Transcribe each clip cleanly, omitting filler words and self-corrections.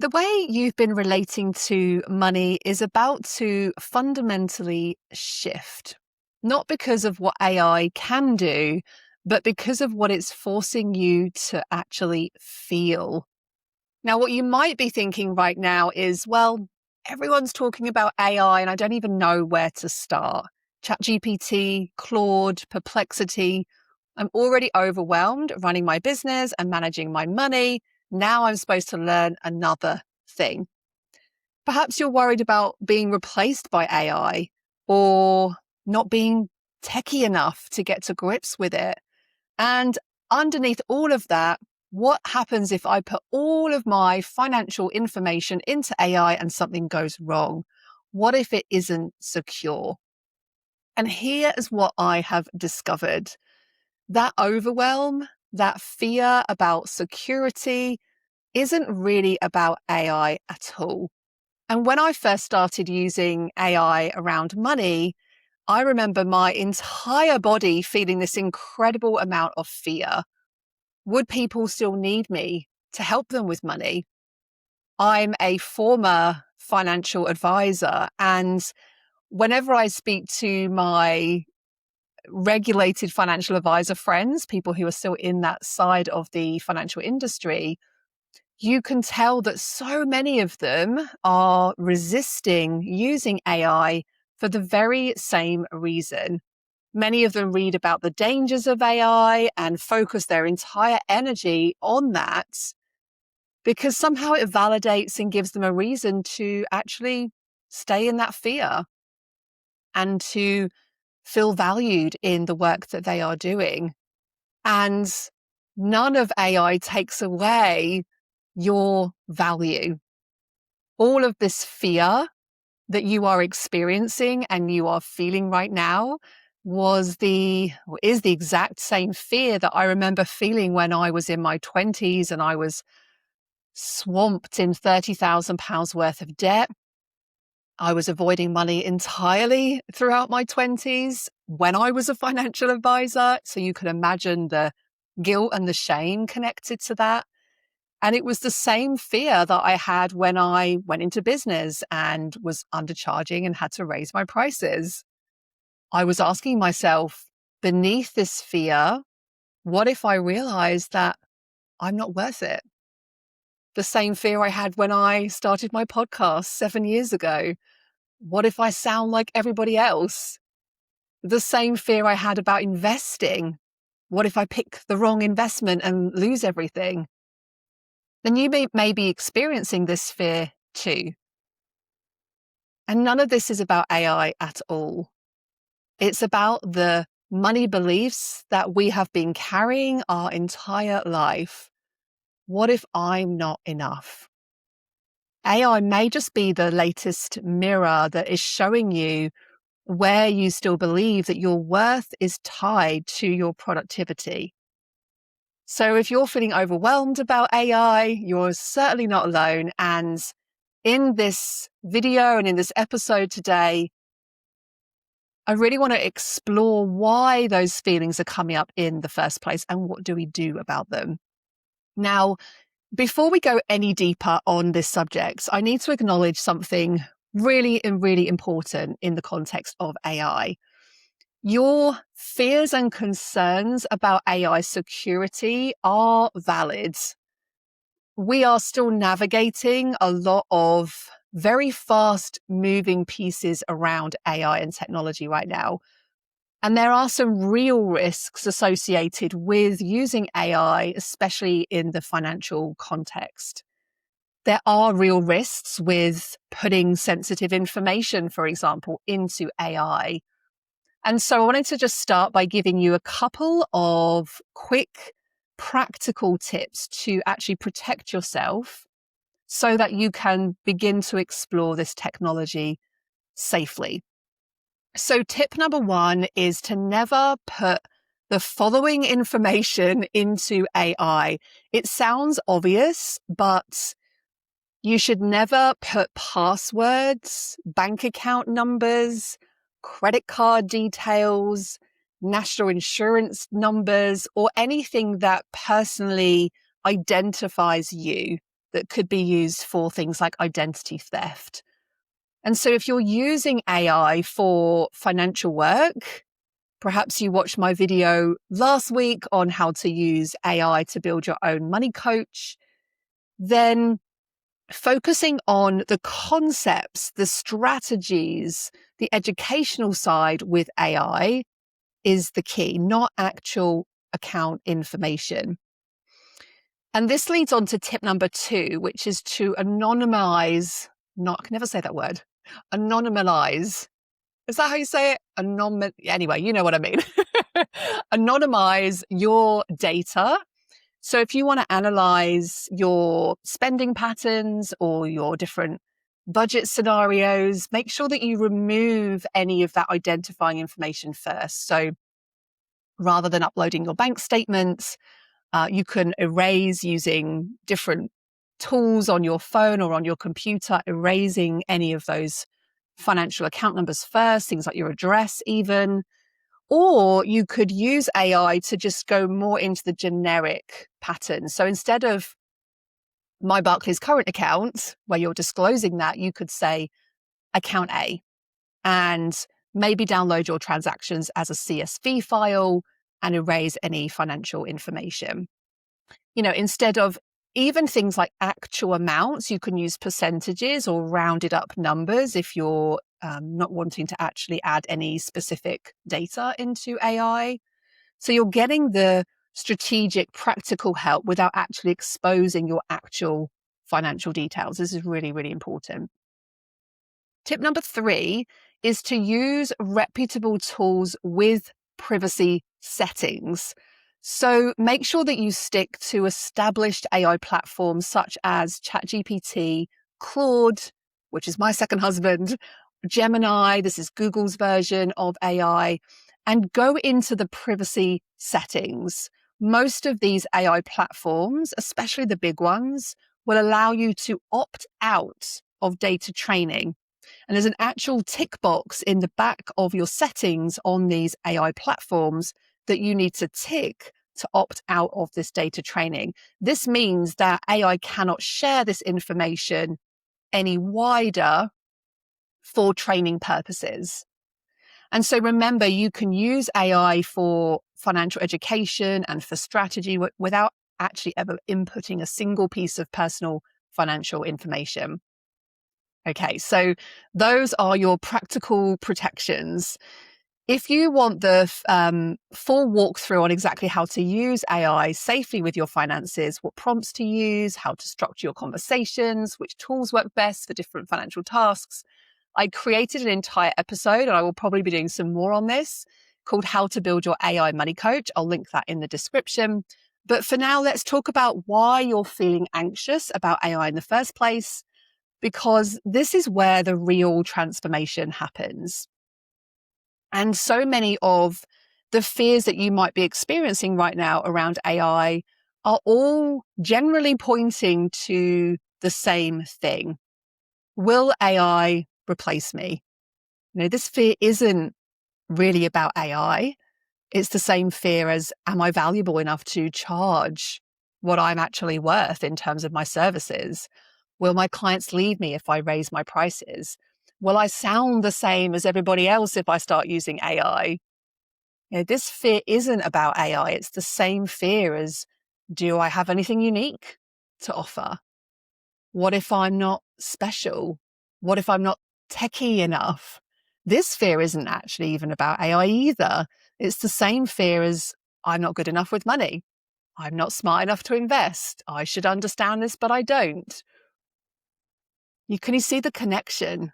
The way you've been relating to money is about to fundamentally shift, not because of what AI can do, but because of what it's forcing you to actually feel. Now, what you might be thinking right now is, well, everyone's talking about AI and I don't even know where to start. ChatGPT, Claude, Perplexity. I'm already overwhelmed running my business and managing my money. Now I'm supposed to learn another thing. Perhaps you're worried about being replaced by AI or not being techie enough to get to grips with it. And underneath all of that, what happens if I put all of my financial information into AI and something goes wrong? What if it isn't secure? And here is what I have discovered. That overwhelm, that fear about security isn't really about AI at all. And when I first started using AI around money, I remember my entire body feeling this incredible amount of fear. Would people still need me to help them with money? I'm a former financial advisor, and whenever I speak to my regulated financial advisor friends, people who are still in that side of the financial industry, you can tell that so many of them are resisting using AI for the very same reason. Many of them read about the dangers of AI and focus their entire energy on that because somehow it validates and gives them a reason to actually stay in that fear and to feel valued in the work that they are doing. And none of AI takes away your value. All of this fear that you are experiencing and you are feeling right now is the exact same fear that I remember feeling when I was in my 20s and I was swamped in £30,000 worth of debt. I was avoiding money entirely throughout my 20s when I was a financial advisor. So you can imagine the guilt and the shame connected to that. And it was the same fear that I had when I went into business and was undercharging and had to raise my prices. I was asking myself, beneath this fear, what if I realized that I'm not worth it? The same fear I had when I started my podcast 7 years ago. What if I sound like everybody else? The same fear I had about investing. What if I pick the wrong investment and lose everything? Then you may be experiencing this fear too. And none of this is about AI at all. It's about the money beliefs that we have been carrying our entire life. What if I'm not enough? AI may just be the latest mirror that is showing you where you still believe that your worth is tied to your productivity. So if you're feeling overwhelmed about AI, you're certainly not alone. And in this video and in this episode today, I really want to explore why those feelings are coming up in the first place and what do we do about them. Now, before we go any deeper on this subject, I need to acknowledge something really important in the context of AI. Your fears and concerns about AI security are valid. We are still navigating a lot of very fast moving pieces around AI and technology right now. And there are some real risks associated with using AI, especially in the financial context. There are real risks with putting sensitive information, for example, into AI. And so I wanted to just start by giving you a couple of quick, practical tips to actually protect yourself so that you can begin to explore this technology safely. So tip number one is to never put the following information into AI. It sounds obvious, but you should never put passwords, bank account numbers, credit card details, national insurance numbers, or anything that personally identifies you that could be used for things like identity theft. And so if you're using AI for financial work, perhaps you watched my video last week on how to use AI to build your own money coach, then focusing on the concepts, the strategies, the educational side with AI is the key, not actual account information. And this leads on to tip number 2, which is to anonymize, I can never say that word, anonymize. Is that how you say it? Anyway, you know what I mean. Anonymize your data. So if you want to analyze your spending patterns or your different budget scenarios, make sure that you remove any of that identifying information first. So rather than uploading your bank statements, you can erase using different tools on your phone or on your computer, erasing any of those financial account numbers first, things like your address even. Or you could use AI to just go more into the generic pattern. So instead of my Barclays current account, where you're disclosing that, you could say account A and maybe download your transactions as a CSV file and erase any financial information. Instead of even things like actual amounts, you can use percentages or rounded up numbers if you're not wanting to actually add any specific data into AI. So you're getting the strategic, practical help without actually exposing your actual financial details. This is really, really important. Tip number 3 is to use reputable tools with privacy settings. So make sure that you stick to established AI platforms such as ChatGPT, Claude, which is my second husband, Gemini, this is Google's version of AI, and go into the privacy settings. Most of these AI platforms, especially the big ones, will allow you to opt out of data training. And there's an actual tick box in the back of your settings on these AI platforms that you need to tick to opt out of this data training. This means that AI cannot share this information any wider for training purposes. And so remember, you can use AI for financial education and for strategy without actually ever inputting a single piece of personal financial information. Okay, so those are your practical protections. If you want the full walkthrough on exactly how to use AI safely with your finances, what prompts to use, how to structure your conversations, which tools work best for different financial tasks, I created an entire episode, and I will probably be doing some more on this, called How to Build Your AI Money Coach. I'll link that in the description. But for now, let's talk about why you're feeling anxious about AI in the first place, because this is where the real transformation happens. And so many of the fears that you might be experiencing right now around AI are all generally pointing to the same thing. Will AI replace me? This fear isn't really about AI. It's the same fear as, am I valuable enough to charge what I'm actually worth in terms of my services? Will my clients leave me if I raise my prices? Will I sound the same as everybody else if I start using AI? This fear isn't about AI. It's the same fear as, do I have anything unique to offer? What if I'm not special? What if I'm not techie enough? This fear isn't actually even about AI either. It's the same fear as, I'm not good enough with money. I'm not smart enough to invest. I should understand this, but I don't. Can you see the connection?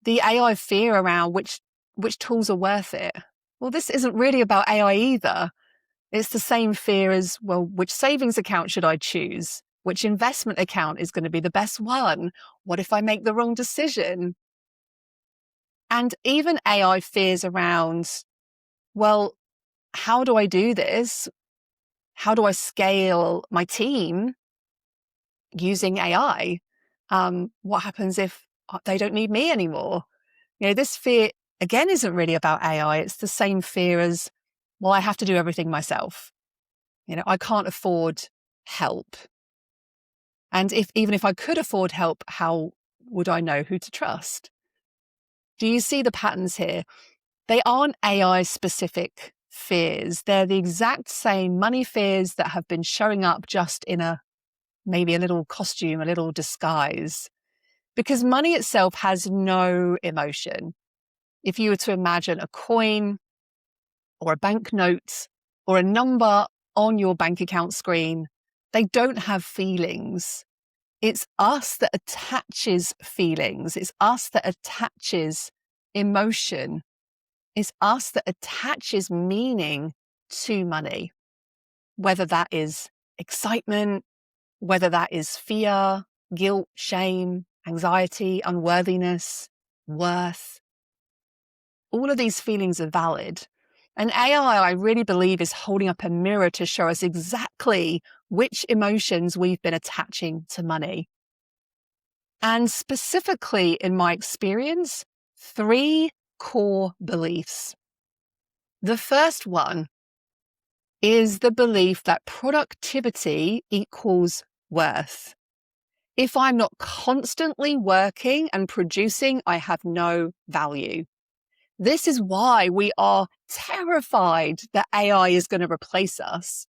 The AI fear around which tools are worth it. Well, this isn't really about AI either. It's the same fear as, well, which savings account should I choose? Which investment account is going to be the best one? What if I make the wrong decision? And even AI fears around, well, how do I do this? How do I scale my team using AI? What happens if they don't need me anymore? This fear, again, isn't really about AI. It's the same fear as, well, I have to do everything myself. I can't afford help. And even if I could afford help, how would I know who to trust? Do you see the patterns here? They aren't AI-specific fears. They're the exact same money fears that have been showing up just in maybe a little costume, a little disguise. Because money itself has no emotion. If you were to imagine a coin or a banknote or a number on your bank account screen, they don't have feelings. It's us that attaches feelings. It's us that attaches emotion. It's us that attaches meaning to money, whether that is excitement, whether that is fear, guilt, shame, anxiety, unworthiness, worth. All of these feelings are valid. And AI, I really believe, is holding up a mirror to show us exactly which emotions we've been attaching to money. And specifically, in my experience, 3 core beliefs. The first one is the belief that productivity equals worth. If I'm not constantly working and producing, I have no value. This is why we are terrified that AI is going to replace us.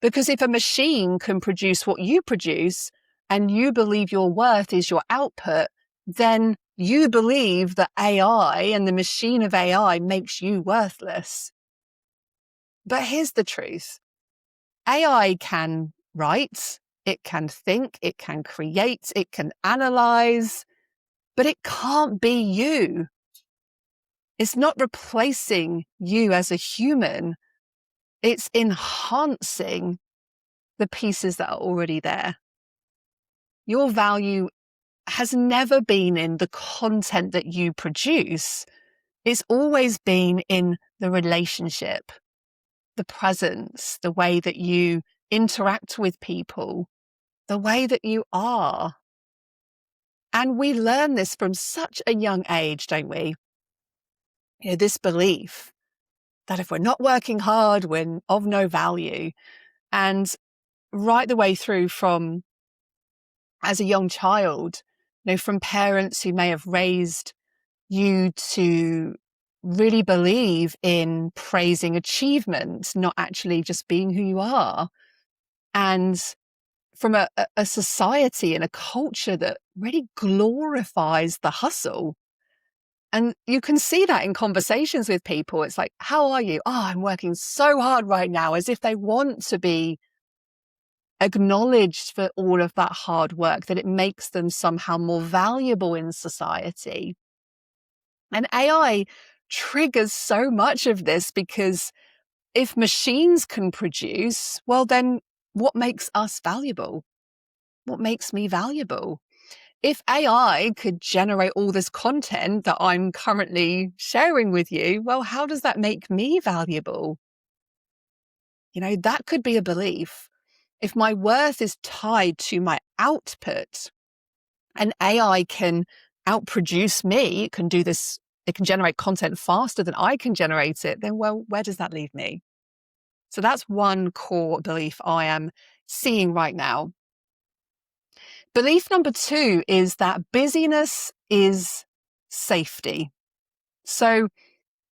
Because if a machine can produce what you produce and you believe your worth is your output, then you believe that AI and the machine of AI makes you worthless. But here's the truth. AI can write, it can think, it can create, it can analyze, but it can't be you. It's not replacing you as a human. It's enhancing the pieces that are already there. Your value has never been in the content that you produce. It's always been in the relationship, the presence, the way that you interact with people, the way that you are. And we learn this from such a young age, don't we? This belief that if we're not working hard, we're of no value. And right the way through from as a young child, from parents who may have raised you to really believe in praising achievement, not actually just being who you are. And from a society and a culture that really glorifies the hustle. And you can see that in conversations with people. It's like, how are you? Oh, I'm working so hard right now, as if they want to be acknowledged for all of that hard work, that it makes them somehow more valuable in society. And AI triggers so much of this because if machines can produce, well, then what makes us valuable? What makes me valuable? If AI could generate all this content that I'm currently sharing with you, well, how does that make me valuable? That could be a belief. If my worth is tied to my output and AI can outproduce me, it can do this, it can generate content faster than I can generate it, then, well, where does that leave me? So that's one core belief I am seeing right now. Belief number 2 is that busyness is safety. So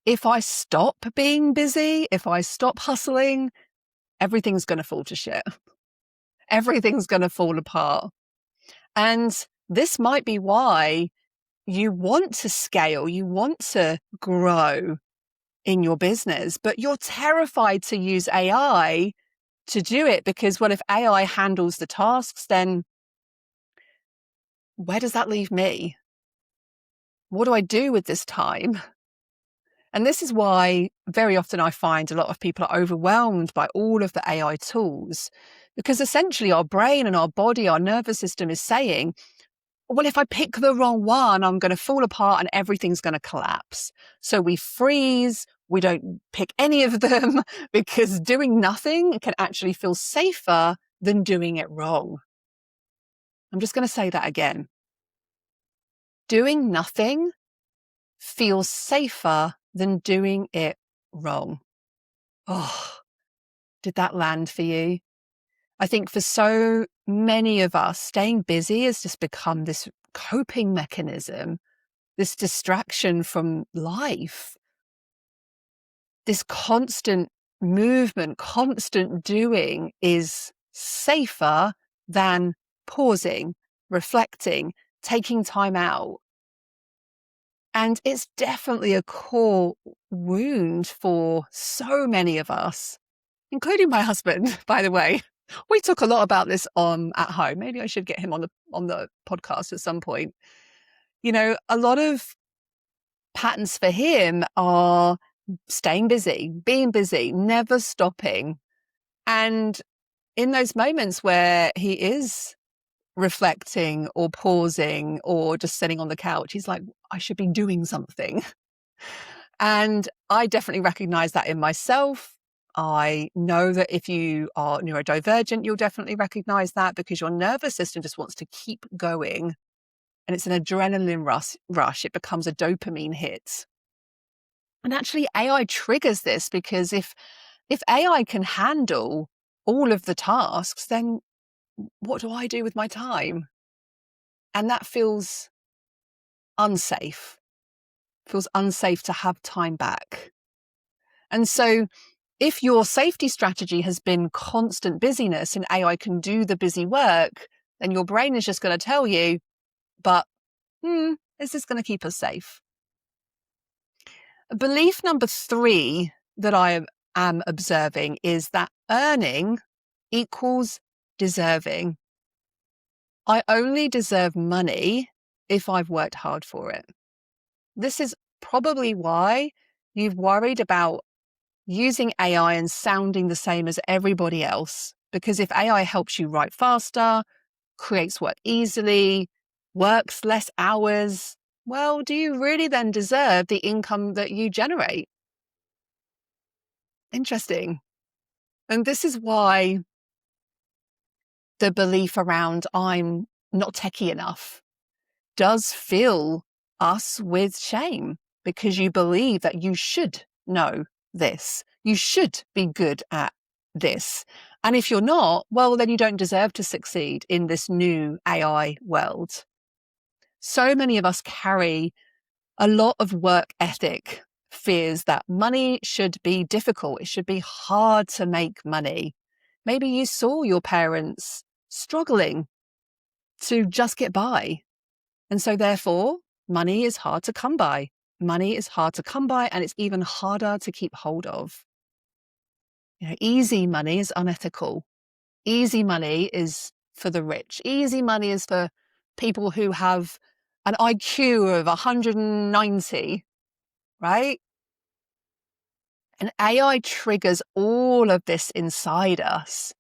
if I stop being busy, if I stop hustling, everything's going to fall to shit. Everything's going to fall apart. And this might be why you want to scale, you want to grow in your business, but you're terrified to use AI to do it because, well, if AI handles the tasks, then where does that leave me? What do I do with this time? And this is why very often I find a lot of people are overwhelmed by all of the AI tools, because essentially our brain and our body, our nervous system is saying, well, if I pick the wrong one, I'm going to fall apart and everything's going to collapse. So we freeze, we don't pick any of them because doing nothing can actually feel safer than doing it wrong. I'm just going to say that again. Doing nothing feels safer than doing it wrong. Oh, did that land for you? I think for so many of us, staying busy has just become this coping mechanism, this distraction from life, this constant movement, constant doing is safer than pausing, reflecting, taking time out. And it's definitely a core wound for so many of us, including my husband, by the way. We talk a lot about this at home. Maybe I should get him on the podcast at some point. A lot of patterns for him are staying busy, being busy, never stopping. And in those moments where he is reflecting or pausing or just sitting on the couch, he's like, I should be doing something. And I definitely recognize that in myself. I know that if you are neurodivergent, you'll definitely recognize that because your nervous system just wants to keep going. And it's an adrenaline rush. It becomes a dopamine hit. And actually, AI triggers this because if AI can handle all of the tasks, then what do I do with my time? And that feels unsafe. Feels unsafe to have time back. And so if your safety strategy has been constant busyness and AI can do the busy work, then your brain is just going to tell you, but is this going to keep us safe? Belief number 3 that I am observing is that earning equals deserving. I only deserve money if I've worked hard for it. This is probably why you've worried about using AI and sounding the same as everybody else. Because if AI helps you write faster, creates work easily, works less hours, well, do you really then deserve the income that you generate? Interesting. And this is why the belief around I'm not techie enough does fill us with shame because you believe that you should know this. You should be good at this. And if you're not, well, then you don't deserve to succeed in this new AI world. So many of us carry a lot of work ethic fears that money should be difficult. It should be hard to make money. Maybe you saw your parents struggling to just get by. And so therefore, money is hard to come by. Money is hard to come by, and it's even harder to keep hold of. Easy money is unethical. Easy money is for the rich. Easy money is for people who have an IQ of 190, right? And AI triggers all of this inside us.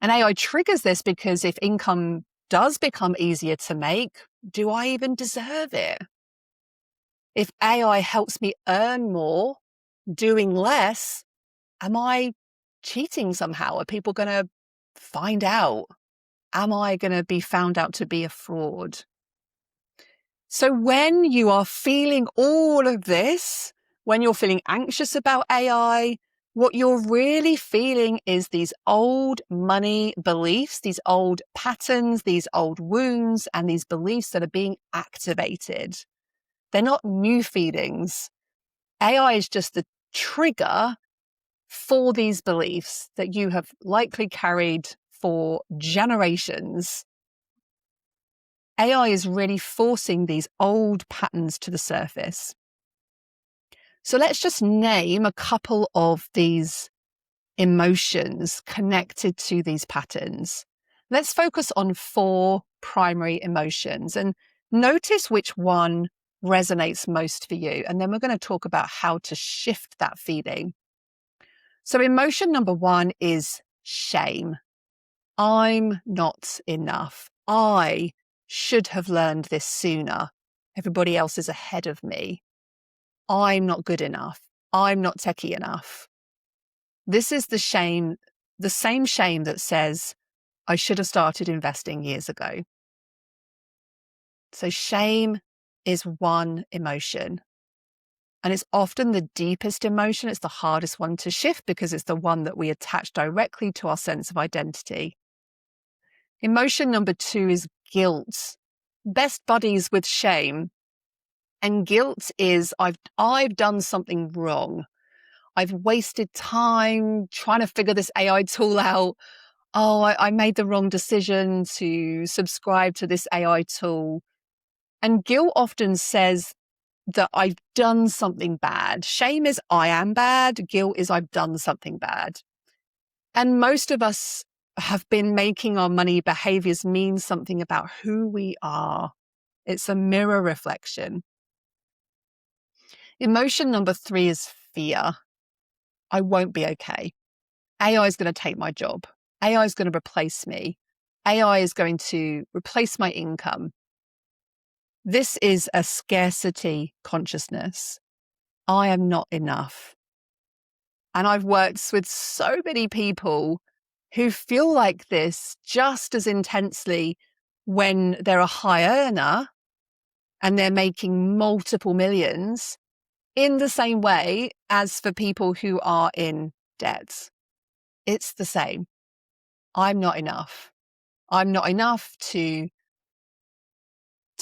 And AI triggers this because if income does become easier to make, do I even deserve it? If AI helps me earn more, doing less, am I cheating somehow? Are people going to find out? Am I going to be found out to be a fraud? So when you are feeling all of this, when you're feeling anxious about AI, what you're really feeling is these old money beliefs, these old patterns, these old wounds, and these beliefs that are being activated. They're not new feelings. AI is just the trigger for these beliefs that you have likely carried for generations. AI is really forcing these old patterns to the surface. So let's just name a couple of these emotions connected to these patterns. Let's focus on 4 primary emotions and notice which one resonates most for you. And then we're going to talk about how to shift that feeling. So emotion number 1 is shame. I'm not enough. I should have learned this sooner. Everybody else is ahead of me. I'm not good enough. I'm not techie enough. This is the shame, the same shame that says, I should have started investing years ago. So shame is one emotion. And it's often the deepest emotion. It's the hardest one to shift because it's the one that we attach directly to our sense of identity. Emotion number 2 is guilt. Best buddies with shame. And guilt is I've done something wrong. I've wasted time trying to figure this AI tool out. Oh, I made the wrong decision to subscribe to this AI tool. And guilt often says that I've done something bad. Shame is I am bad. Guilt is I've done something bad. And most of us have been making our money behaviors mean something about who we are. It's a mirror reflection. Emotion number 3 is fear. I won't be okay. AI is going to take my job. AI is going to replace me. AI is going to replace my income. This is a scarcity consciousness. I am not enough. And I've worked with so many people who feel like this just as intensely when they're a high earner and they're making multiple millions, in the same way as for people who are in debt. It's the same. I'm not enough. I'm not enough to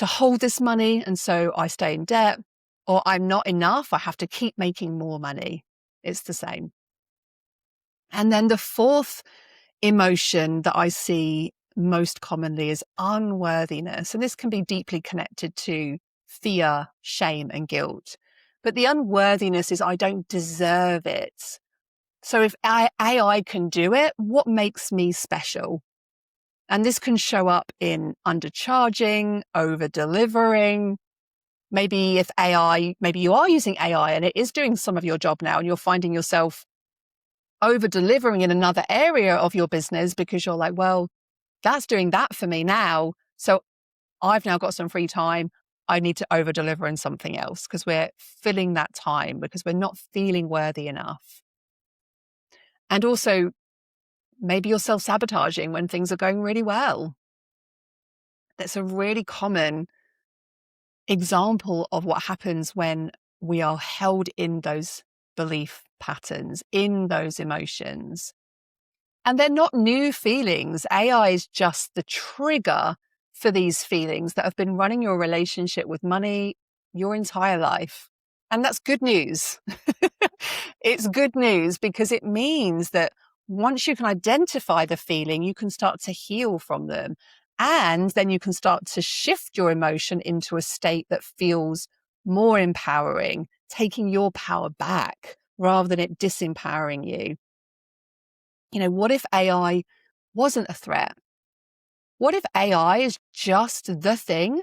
hold this money, and so I stay in debt. Or I'm not enough. I have to keep making more money. It's the same. And then the 4th emotion that I see most commonly is unworthiness. And this can be deeply connected to fear, shame, and guilt. But the unworthiness is I don't deserve it. So if AI can do it, what makes me special? And this can show up in undercharging, over-delivering. Maybe maybe you are using AI and it is doing some of your job now and you're finding yourself over-delivering in another area of your business because you're like, well, that's doing that for me now. So I've now got some free time. I need to over-deliver in something else because we're filling that time because we're not feeling worthy enough. And also, maybe you're self-sabotaging when things are going really well. That's a really common example of what happens when we are held in those belief patterns, in those emotions. And they're not new feelings. AI is just the trigger for these feelings that have been running your relationship with money your entire life. And that's good news. It's good news because it means that once you can identify the feeling, you can start to heal from them. And then you can start to shift your emotion into a state that feels more empowering, taking your power back rather than it disempowering you. You know, what if AI wasn't a threat? What if AI is just the thing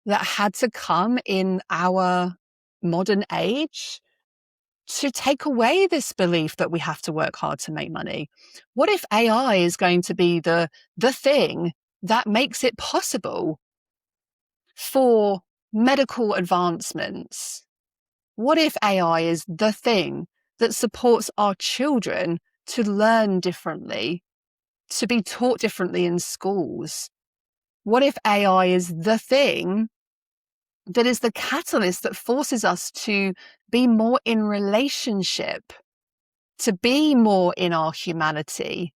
that had to come in our modern age to take away this belief that we have to work hard to make money? What if AI is going to be the thing that makes it possible for medical advancements? What if AI is the thing that supports our children to learn differently, to be taught differently in schools? What if AI is the thing that is the catalyst that forces us to be more in relationship, to be more in our humanity?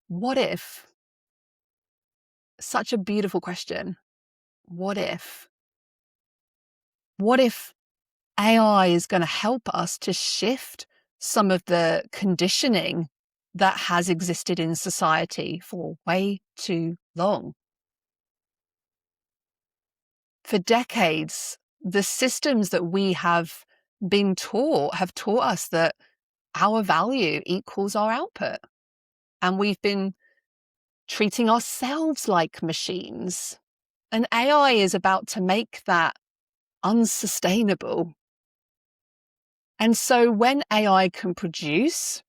What if? Such a beautiful question. What if? What if AI is going to help us to shift some of the conditioning that has existed in society for way too long? For decades, the systems that we have been taught have taught us that our value equals our output. And we've been treating ourselves like machines. And AI is about to make that unsustainable. And so when AI can produce,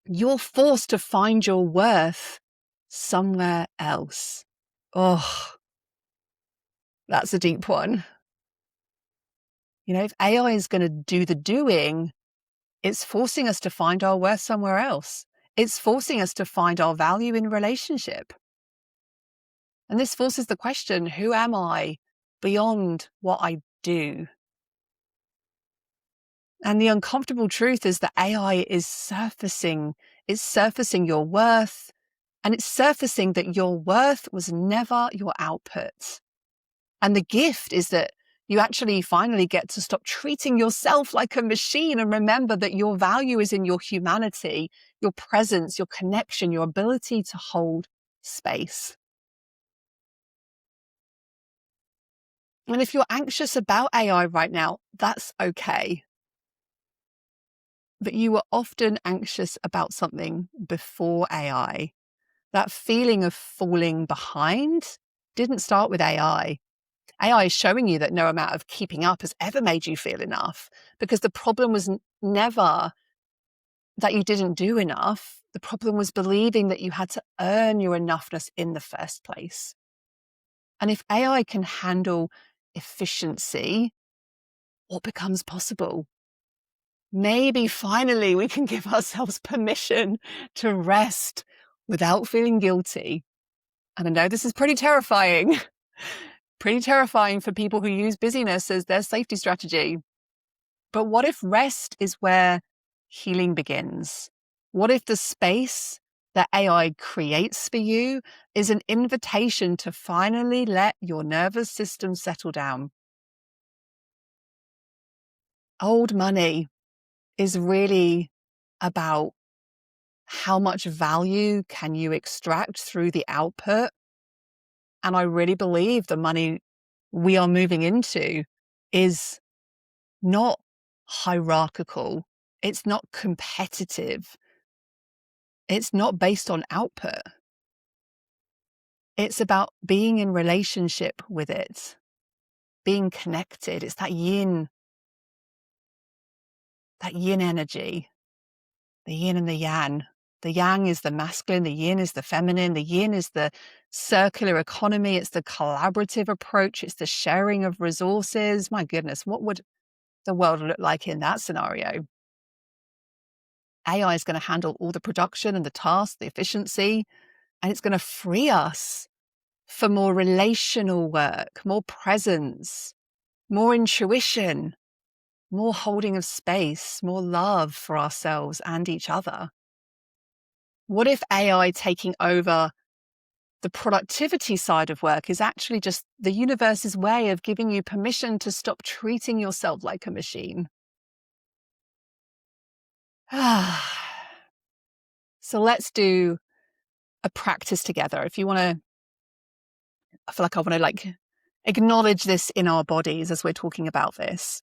you're forced to find your worth somewhere else. Oh, that's a deep one. You know, if AI is going to do the doing, it's forcing us to find our worth somewhere else. It's forcing us to find our value in relationship. And this forces the question, who am I beyond what I do? And the uncomfortable truth is that AI is surfacing your worth, And it's surfacing that your worth was never your output. And the gift is that you actually finally get to stop treating yourself like a machine and remember that your value is in your humanity, your presence, your connection, your ability to hold space. And if you're anxious about AI right now, that's okay. But you were often anxious about something before AI. That feeling of falling behind didn't start with AI. AI is showing you that no amount of keeping up has ever made you feel enough, because the problem was never that you didn't do enough. The problem was believing that you had to earn your enoughness in the first place. And if AI can handle efficiency, what becomes possible? Maybe finally we can give ourselves permission to rest without feeling guilty. And I know this is pretty terrifying. Pretty terrifying for people who use busyness as their safety strategy. But what if rest is where healing begins? What if the space that AI creates for you is an invitation to finally let your nervous system settle down? Old money is really about how much value can you extract through the output. And I really believe the money we are moving into is not hierarchical. It's not competitive. It's not based on output. It's about being in relationship with it, being connected. It's that yin energy, the yin and the yang. The yang is the masculine, the yin is the feminine, the yin is the circular economy, it's the collaborative approach, it's the sharing of resources. My goodness, what would the world look like in that scenario? AI is going to handle all the production and the tasks, the efficiency, and it's going to free us for more relational work, more presence, more intuition, more holding of space, more love for ourselves and each other. What if AI taking over the productivity side of work is actually just the universe's way of giving you permission to stop treating yourself like a machine? So let's do a practice together. If you want to, I feel like I want to acknowledge this in our bodies as we're talking about this.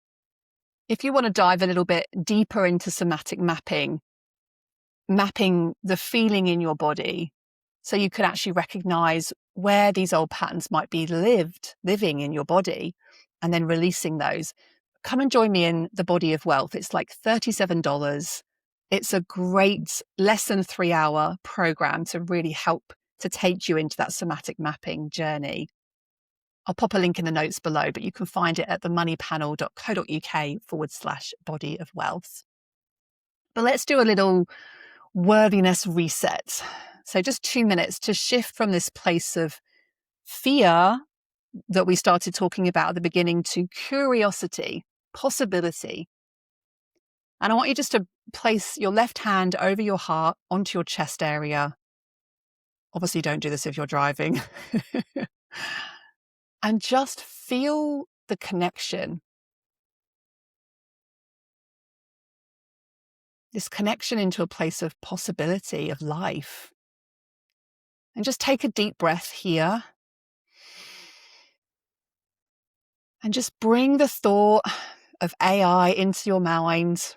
If you want to dive a little bit deeper into somatic mapping the feeling in your body, so you could actually recognize where these old patterns might be living in your body, and then releasing those. Come and join me in the Body of Wealth. It's like $37. It's a great less than 3-hour program to really help to take you into that somatic mapping journey. I'll pop a link in the notes below, but you can find it at themoneypanel.co.uk/body of wealth. But let's do a little worthiness reset. So just 2 minutes to shift from this place of fear that we started talking about at the beginning to curiosity, possibility. And I want you just to place your left hand over your heart onto your chest area. Obviously, don't do this if you're driving. And just feel the connection. This connection into a place of possibility, of life. And just take a deep breath here. And just bring the thought of AI into your mind.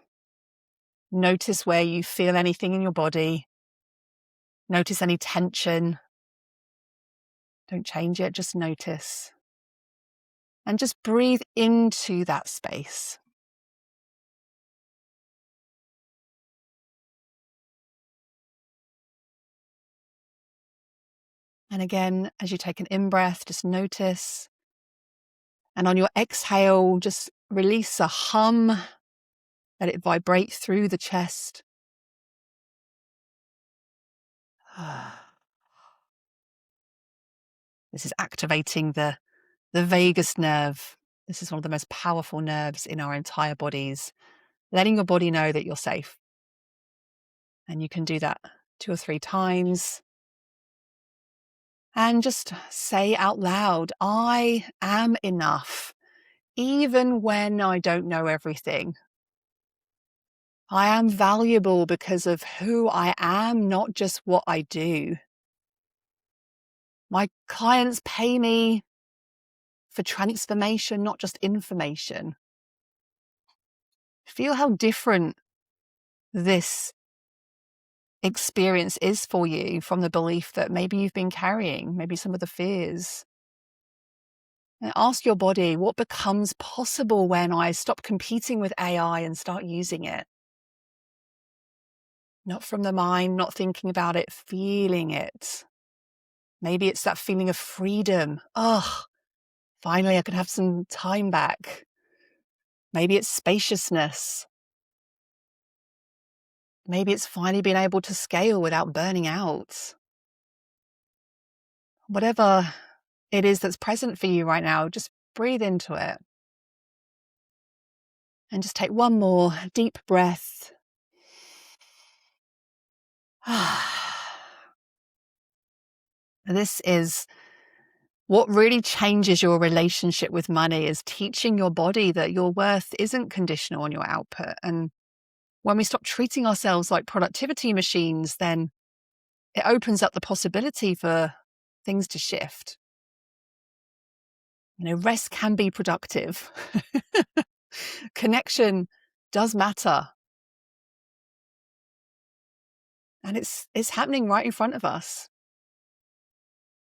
Notice where you feel anything in your body. Notice any tension. Don't change it, just notice. And just breathe into that space. And again, as you take an in-breath, just notice. And on your exhale, just release a hum. Let it vibrate through the chest. This is activating the vagus nerve. This is one of the most powerful nerves in our entire bodies, letting your body know that you're safe. And you can do that 2 or 3 times. And just say out loud, I am enough, even when I don't know everything. I am valuable because of who I am, not just what I do. My clients pay me for transformation, not just information. Feel how different this experience is for you from the belief that maybe you've been carrying, maybe some of the fears. And ask your body, what becomes possible when I stop competing with AI and start using it? Not from the mind, not thinking about it, feeling it. Maybe it's that feeling of freedom. Oh, finally I can have some time back. Maybe it's spaciousness. Maybe it's finally being able to scale without burning out. Whatever it is that's present for you right now, just breathe into it. And just take one more deep breath. This is what really changes your relationship with money, is teaching your body that your worth isn't conditional on your output. And when we stop treating ourselves like productivity machines, then it opens up the possibility for things to shift. Rest can be productive. Connection does matter. And it's happening right in front of us.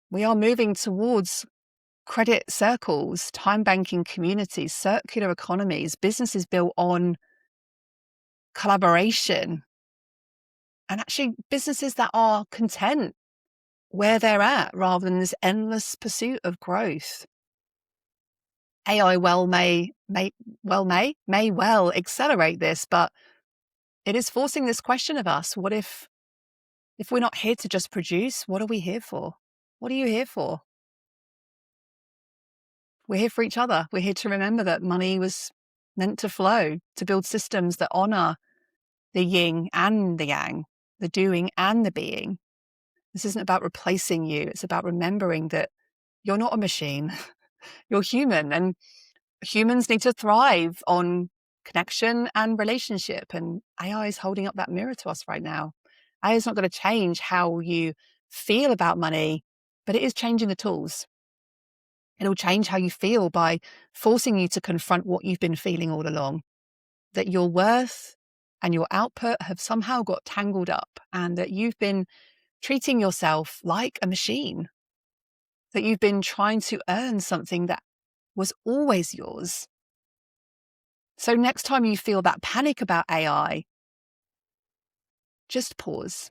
We are moving towards credit circles, time banking communities, circular economies, businesses built on collaboration, and actually businesses that are content where they're at rather than this endless pursuit of growth. AI may well accelerate this, but it is forcing this question of us. What if we're not here to just produce, what are we here for? What are you here for? We're here for each other. We're here to remember that money was meant to flow, to build systems that honor the yin and the yang, the doing and the being. This isn't about replacing you. It's about remembering that you're not a machine. You're human, and humans need to thrive on connection and relationship. And AI is holding up that mirror to us right now. AI is not going to change how you feel about money, but it is changing the tools. It'll change how you feel by forcing you to confront what you've been feeling all along, that your worth and your output have somehow got tangled up, and that you've been treating yourself like a machine, that you've been trying to earn something that was always yours. So next time you feel that panic about AI, just pause,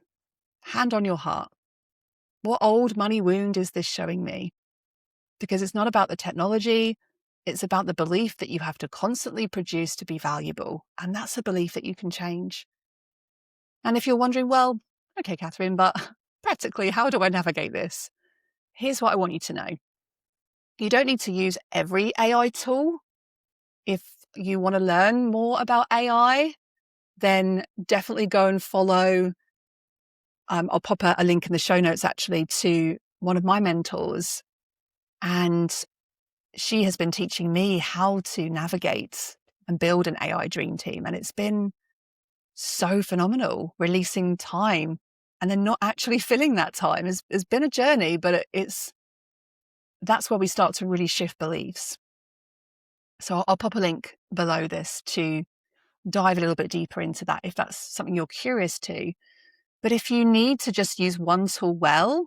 hand on your heart. What old money wound is this showing me? Because it's not about the technology. It's about the belief that you have to constantly produce to be valuable. And that's a belief that you can change. And if you're wondering, well, okay, Catherine, but practically, how do I navigate this? Here's what I want you to know. You don't need to use every AI tool. If you want to learn more about AI, then definitely go and follow. I'll pop a link in the show notes actually to one of my mentors. And she has been teaching me how to navigate and build an AI dream team. And it's been so phenomenal, releasing time and then not actually filling that time has been a journey, but that's where we start to really shift beliefs. So I'll pop a link below this to dive a little bit deeper into that if that's something you're curious to. But if you need to just use one tool well,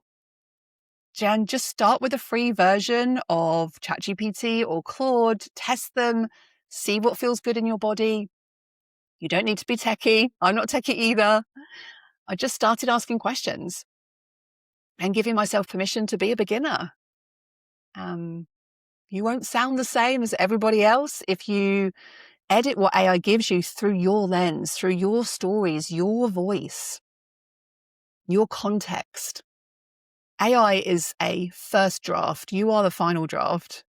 Jen, just start with a free version of ChatGPT or Claude, test them, see what feels good in your body. You don't need to be techie. I'm not techie either. I just started asking questions and giving myself permission to be a beginner. You won't sound the same as everybody else if you edit what AI gives you through your lens, through your stories, your voice, your context. AI is a first draft. You are the final draft.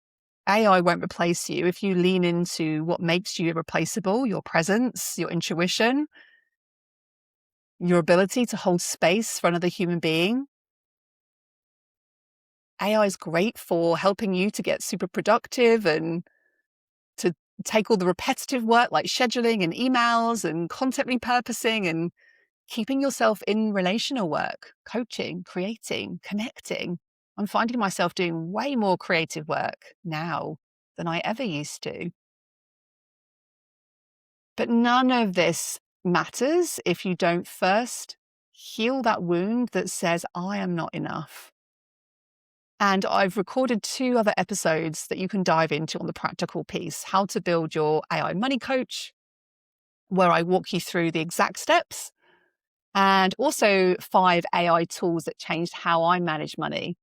AI won't replace you if you lean into what makes you irreplaceable, your presence, your intuition, your ability to hold space for another human being. AI is great for helping you to get super productive and to take all the repetitive work like scheduling and emails and content repurposing and keeping yourself in relational work, coaching, creating, connecting. I'm finding myself doing way more creative work now than I ever used to. But none of this matters if you don't first heal that wound that says, I am not enough. And I've recorded 2 other episodes that you can dive into on the practical piece, how to build your AI money coach, where I walk you through the exact steps, and also 5 AI tools that changed how I manage money.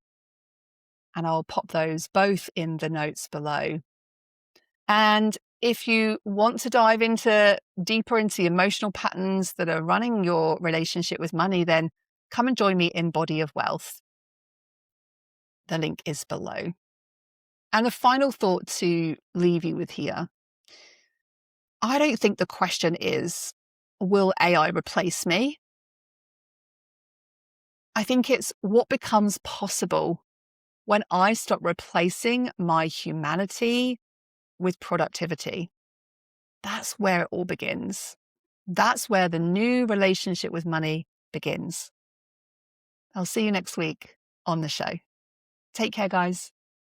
And I'll pop those both in the notes below. And if you want to dive deeper into the emotional patterns that are running your relationship with money, then come and join me in Body of Wealth. The link is below. And the final thought to leave you with here, I don't think the question is, will AI replace me? I think it's what becomes possible when I stop replacing my humanity with productivity. That's where it all begins. That's where the new relationship with money begins. I'll see you next week on the show. Take care, guys.